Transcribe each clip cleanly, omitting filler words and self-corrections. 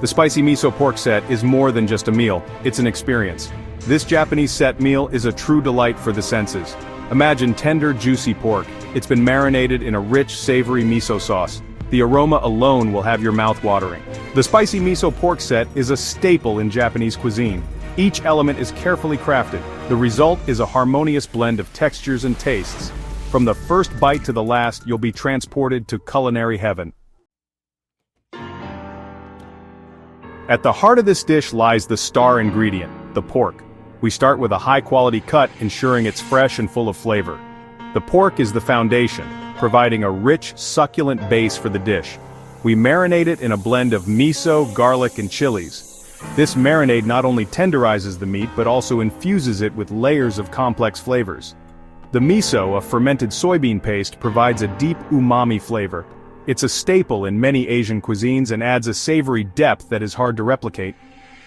The Spicy Miso Pork Set is more than just a meal, it's an experience. This Japanese set meal is a true delight for the senses. Imagine tender, juicy pork. It's been marinated in a rich, savory miso sauce. The aroma alone will have your mouth watering. The Spicy Miso Pork Set is a staple in Japanese cuisine. Each element is carefully crafted. The result is a harmonious blend of textures and tastes. From the first bite to the last, you'll be transported to culinary heaven. At the heart of this dish lies the star ingredient, the pork. We start with a high-quality cut, ensuring it's fresh and full of flavor. The pork is the foundation, providing a rich, succulent base for the dish. We marinate it in a blend of miso, garlic, and chilies. This marinade not only tenderizes the meat but also infuses it with layers of complex flavors. The miso, a fermented soybean paste, provides a deep umami flavor. It's a staple in many Asian cuisines and adds a savory depth that is hard to replicate.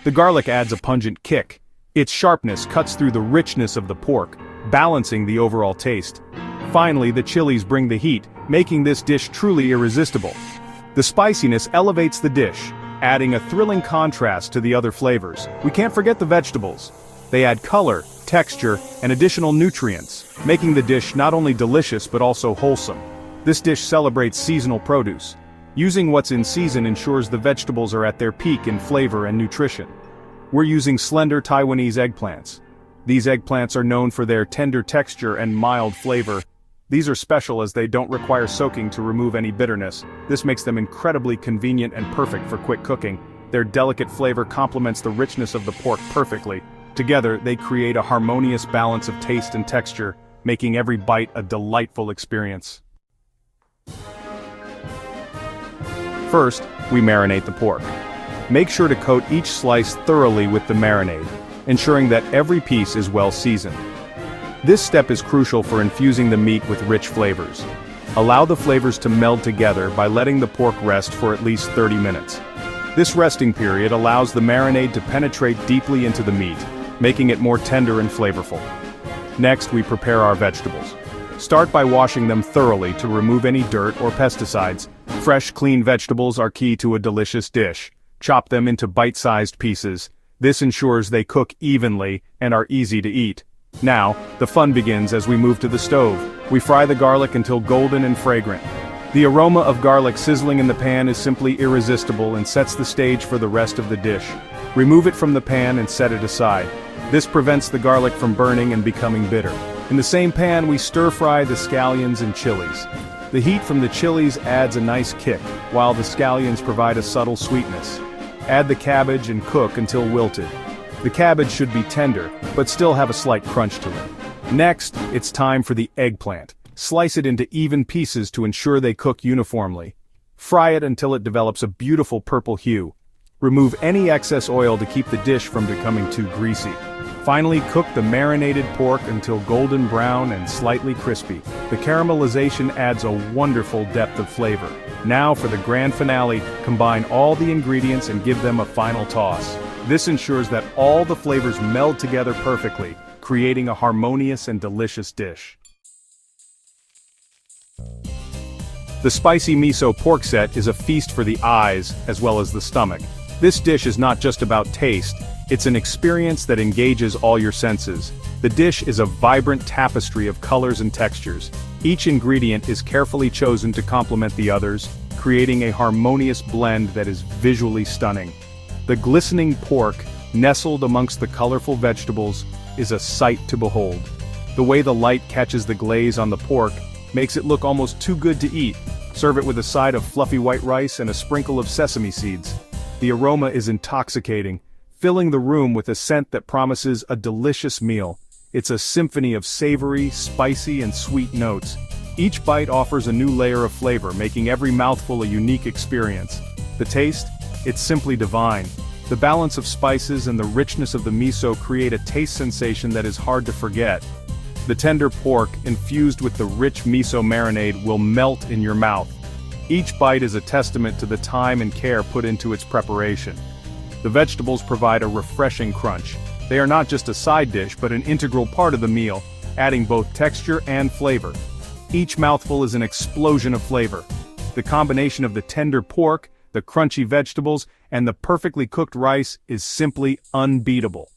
The garlic adds a pungent kick. Its sharpness cuts through the richness of the pork, balancing the overall taste. Finally, the chilies bring the heat, making this dish truly irresistible. The spiciness elevates the dish, adding a thrilling contrast to the other flavors. We can't forget the vegetables. They add color, texture, and additional nutrients, making the dish not only delicious but also wholesome. This dish celebrates seasonal produce. Using what's in season ensures the vegetables are at their peak in flavor and nutrition. We're using slender Taiwanese eggplants. These eggplants are known for their tender texture and mild flavor. These are special as they don't require soaking to remove any bitterness. This makes them incredibly convenient and perfect for quick cooking. Their delicate flavor complements the richness of the pork perfectly. Together, they create a harmonious balance of taste and texture, making every bite a delightful experience. First, we marinate the pork. Make sure to coat each slice thoroughly with the marinade, ensuring that every piece is well seasoned. This step is crucial for infusing the meat with rich flavors. Allow the flavors to meld together by letting the pork rest for at least 30 minutes. This resting period allows the marinade to penetrate deeply into the meat, making it more tender and flavorful. Next, we prepare our vegetables. Start by washing them thoroughly to remove any dirt or pesticides. Fresh, clean vegetables are key to a delicious dish. Chop them into bite-sized pieces. This ensures they cook evenly and are easy to eat. Now, the fun begins as we move to the stove. We fry the garlic until golden and fragrant. The aroma of garlic sizzling in the pan is simply irresistible and sets the stage for the rest of the dish. Remove it from the pan and set it aside. This prevents the garlic from burning and becoming bitter. In the same pan, we stir-fry the scallions and chilies. The heat from the chilies adds a nice kick, while the scallions provide a subtle sweetness. Add the cabbage and cook until wilted. The cabbage should be tender, but still have a slight crunch to it. Next, it's time for the eggplant. Slice it into even pieces to ensure they cook uniformly. Fry it until it develops a beautiful purple hue. Remove any excess oil to keep the dish from becoming too greasy. Finally, cook the marinated pork until golden brown and slightly crispy. The caramelization adds a wonderful depth of flavor. Now for the grand finale, combine all the ingredients and give them a final toss. This ensures that all the flavors meld together perfectly, creating a harmonious and delicious dish. The Spicy Miso Pork Set is a feast for the eyes as well as the stomach. This dish is not just about taste, it's an experience that engages all your senses. The dish is a vibrant tapestry of colors and textures. Each ingredient is carefully chosen to complement the others, creating a harmonious blend that is visually stunning. The glistening pork, nestled amongst the colorful vegetables, is a sight to behold. The way the light catches the glaze on the pork makes it look almost too good to eat. Serve it with a side of fluffy white rice and a sprinkle of sesame seeds. The aroma is intoxicating, filling the room with a scent that promises a delicious meal. It's a symphony of savory, spicy, and sweet notes. Each bite offers a new layer of flavor, making every mouthful a unique experience. The taste? It's simply divine. The balance of spices and the richness of the miso create a taste sensation that is hard to forget. The tender pork, infused with the rich miso marinade, will melt in your mouth. Each bite is a testament to the time and care put into its preparation. The vegetables provide a refreshing crunch. They are not just a side dish but an integral part of the meal, adding both texture and flavor. Each mouthful is an explosion of flavor. The combination of the tender pork, the crunchy vegetables, and the perfectly cooked rice is simply unbeatable.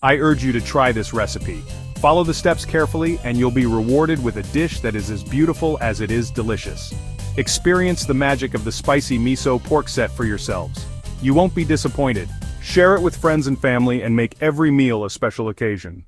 I urge you to try this recipe. Follow the steps carefully and you'll be rewarded with a dish that is as beautiful as it is delicious. Experience the magic of the Spicy Miso Pork Set for yourselves. You won't be disappointed. Share it with friends and family and make every meal a special occasion.